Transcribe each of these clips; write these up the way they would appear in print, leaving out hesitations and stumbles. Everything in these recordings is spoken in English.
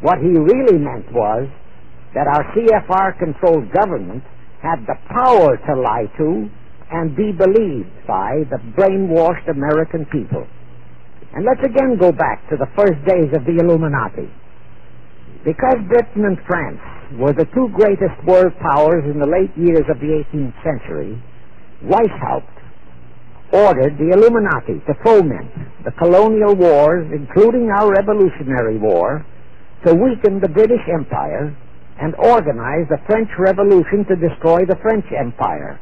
What he really meant was that our CFR-controlled government had the power to lie to and be believed by the brainwashed American people. And let's again go back to the first days of the Illuminati. Because Britain and France were the two greatest world powers in the late years of the 18th century, Weishaupt ordered the Illuminati to foment the colonial wars, including our Revolutionary War, to weaken the British Empire and organize the French Revolution to destroy the French Empire.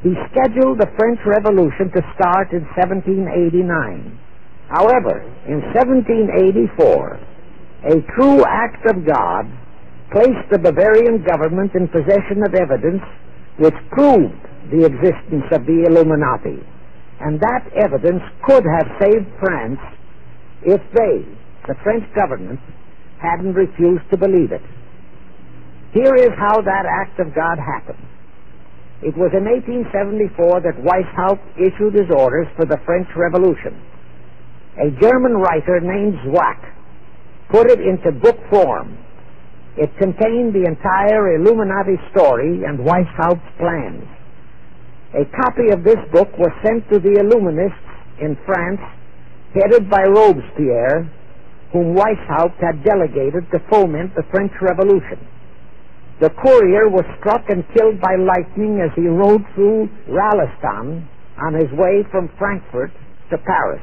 He scheduled the French Revolution to start in 1789. However, in 1784, a true act of God placed the Bavarian government in possession of evidence which proved the existence of the Illuminati, and that evidence could have saved France if they, the French government, hadn't refused to believe it. Here is how that act of God happened. It was in 1874 that Weishaupt issued his orders for the French Revolution. A German writer named Zwack put it into book form. It contained the entire Illuminati story and Weishaupt's plans. A copy of this book was sent to the Illuminists in France, headed by Robespierre, whom Weishaupt had delegated to foment the French Revolution. The courier was struck and killed by lightning as he rode through Ralestan on his way from Frankfurt to Paris.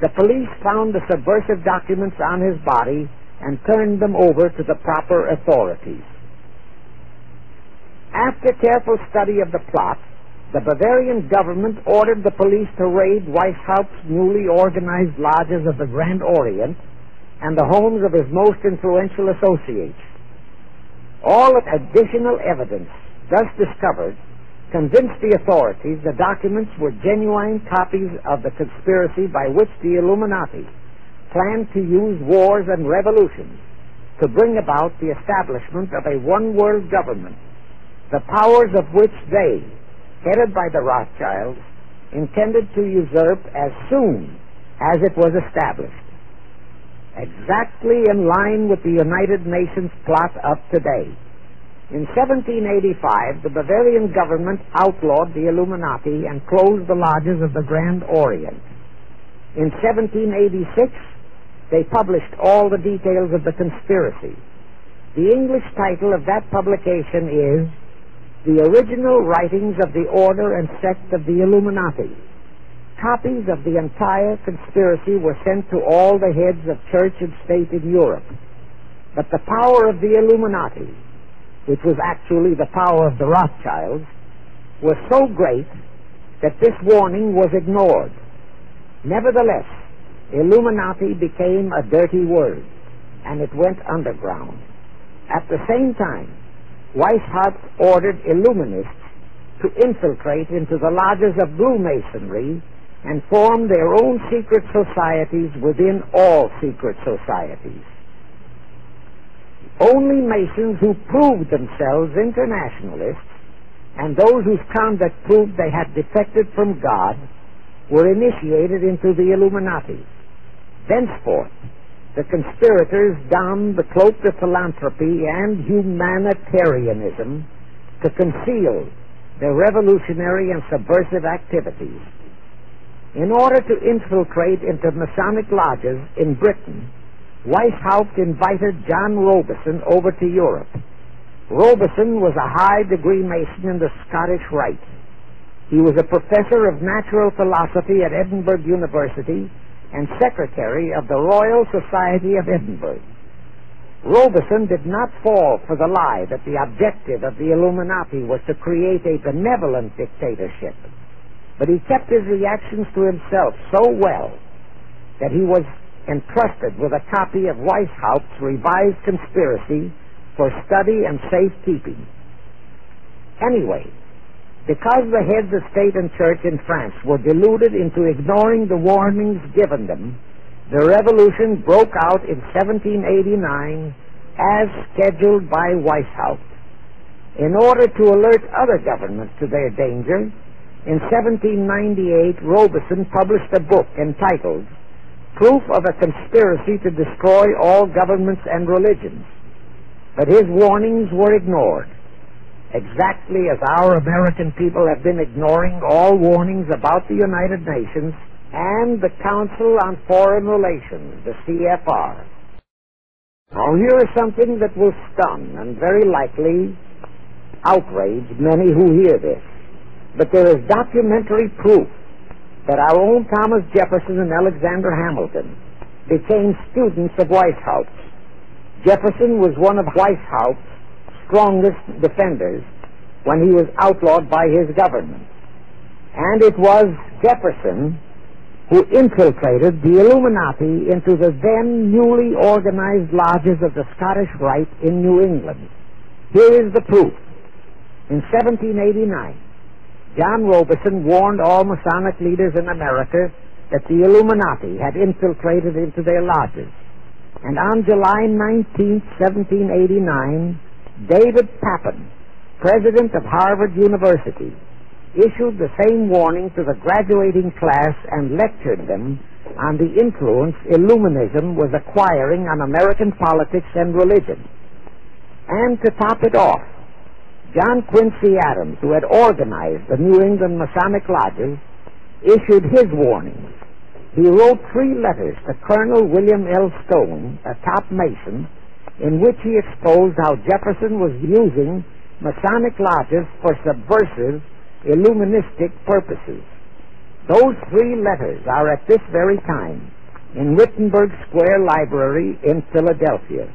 The police found the subversive documents on his body and turned them over to the proper authorities. After careful study of the plot, the Bavarian government ordered the police to raid Weishaupt's newly organized lodges of the Grand Orient and the homes of his most influential associates. All additional evidence thus discovered convinced the authorities the documents were genuine copies of the conspiracy by which the Illuminati planned to use wars and revolutions to bring about the establishment of a one-world government, the powers of which they, headed by the Rothschilds, intended to usurp as soon as it was established. Exactly in line with the United Nations plot of today. In 1785, the Bavarian government outlawed the Illuminati and closed the lodges of the Grand Orient. In 1786, they published all the details of the conspiracy. The English title of that publication is The Original Writings of the Order and Sect of the Illuminati. Copies of the entire conspiracy were sent to all the heads of church and state in Europe. But the power of the Illuminati, which was actually the power of the Rothschilds, was so great that this warning was ignored. Nevertheless, Illuminati became a dirty word, and it went underground. At the same time, Weishaupt ordered Illuminists to infiltrate into the lodges of Blue Masonry and form their own secret societies within all secret societies. Only Masons who proved themselves internationalists and those whose conduct proved they had defected from God were initiated into the Illuminati. Thenceforth, the conspirators donned the cloak of philanthropy and humanitarianism to conceal their revolutionary and subversive activities. In order to infiltrate into Masonic lodges in Britain, Weishaupt invited John Robison over to Europe. Robison was a high-degree Mason in the Scottish Rite. He was a professor of natural philosophy at Edinburgh University and secretary of the Royal Society of Edinburgh. Robison did not fall for the lie that the objective of the Illuminati was to create a benevolent dictatorship, but he kept his reactions to himself so well that he was entrusted with a copy of Weishaupt's revised conspiracy for study and safekeeping. Anyway, because the heads of state and church in France were deluded into ignoring the warnings given them, the revolution broke out in 1789 as scheduled by Weishaupt. In order to alert other governments to their danger, in 1798 Robison published a book entitled proof of a conspiracy to destroy all governments and religions. But his warnings were ignored, exactly as our American people have been ignoring all warnings about the United Nations and the Council on Foreign Relations, the CFR. Now here is something that will stun and very likely outrage many who hear this. But there is documentary proof that our own Thomas Jefferson and Alexander Hamilton became students of Weishaupt's. Jefferson was one of Weishaupt's strongest defenders when he was outlawed by his government. And it was Jefferson who infiltrated the Illuminati into the then newly organized lodges of the Scottish Rite in New England. Here is the proof. In 1789, John Robeson warned all Masonic leaders in America that the Illuminati had infiltrated into their lodges. And on July 19, 1789, David Papin, president of Harvard University, issued the same warning to the graduating class and lectured them on the influence Illuminism was acquiring on American politics and religion. And to top it off, John Quincy Adams, who had organized the New England Masonic lodges, issued his warnings. He wrote 3 letters to Colonel William L. Stone, a top Mason, in which he exposed how Jefferson was using Masonic lodges for subversive, illuministic purposes. Those 3 letters are at this very time in Wittenberg Square Library in Philadelphia.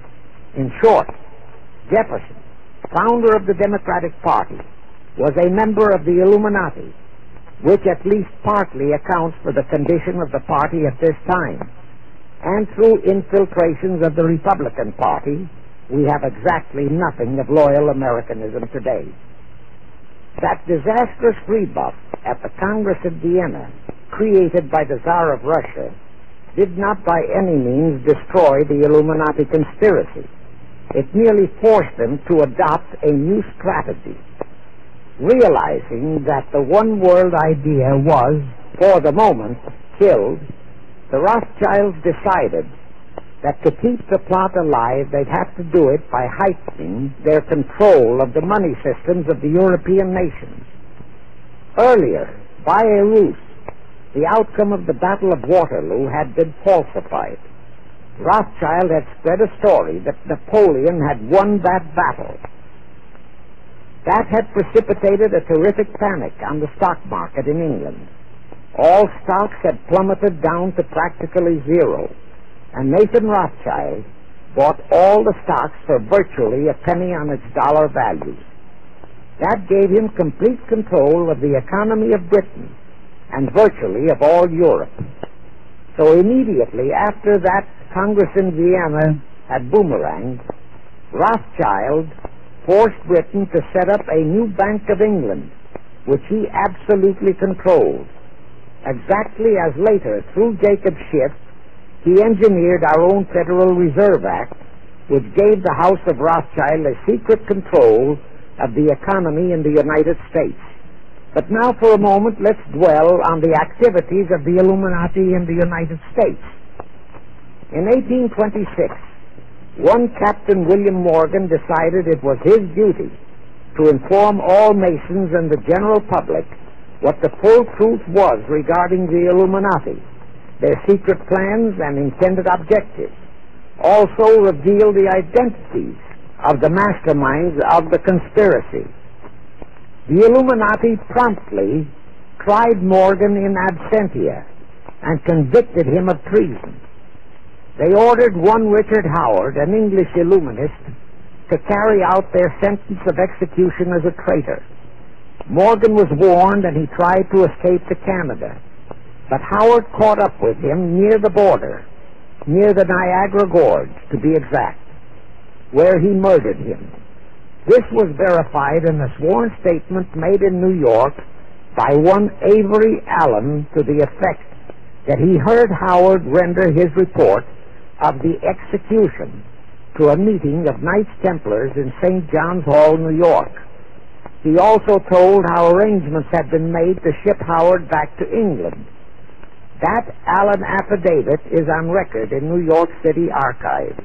In short, Jefferson, founder of the Democratic Party, was a member of the Illuminati, which at least partly accounts for the condition of the party at this time. And through infiltrations of the Republican Party, we have exactly nothing of loyal Americanism today. That disastrous rebuff at the Congress of Vienna, created by the Tsar of Russia, did not by any means destroy the Illuminati conspiracy. It merely forced them to adopt a new strategy. Realizing that the one world idea was, for the moment, killed, the Rothschilds decided that to keep the plot alive, they'd have to do it by heightening their control of the money systems of the European nations. Earlier, by a ruse, the outcome of the Battle of Waterloo had been falsified. Rothschild had spread a story that Napoleon had won that battle. That had precipitated a terrific panic on the stock market in England. All stocks had plummeted down to practically zero, and Nathan Rothschild bought all the stocks for virtually a penny on its dollar value. That gave him complete control of the economy of Britain and virtually of all Europe. So immediately after that Congress in Vienna had boomeranged, Rothschild forced Britain to set up a new Bank of England, which he absolutely controlled. Exactly as later, through Jacob Schiff, he engineered our own Federal Reserve Act, which gave the House of Rothschild a secret control of the economy in the United States. But now for a moment, let's dwell on the activities of the Illuminati in the United States. In 1826, one Captain William Morgan decided it was his duty to inform all Masons and the general public what the full truth was regarding the Illuminati, their secret plans and intended objectives. Also reveal the identities of the masterminds of the conspiracy. The Illuminati promptly tried Morgan in absentia and convicted him of treason. They ordered one Richard Howard, an English Illuminist, to carry out their sentence of execution as a traitor. Morgan was warned and he tried to escape to Canada, but Howard caught up with him near the border, near the Niagara Gorge, to be exact, where he murdered him. This was verified in a sworn statement made in New York by one Avery Allen to the effect that he heard Howard render his report of the execution to a meeting of Knights Templars in St. John's Hall, New York. He also told how arrangements had been made to ship Howard back to England. That Allen affidavit is on record in New York City archives.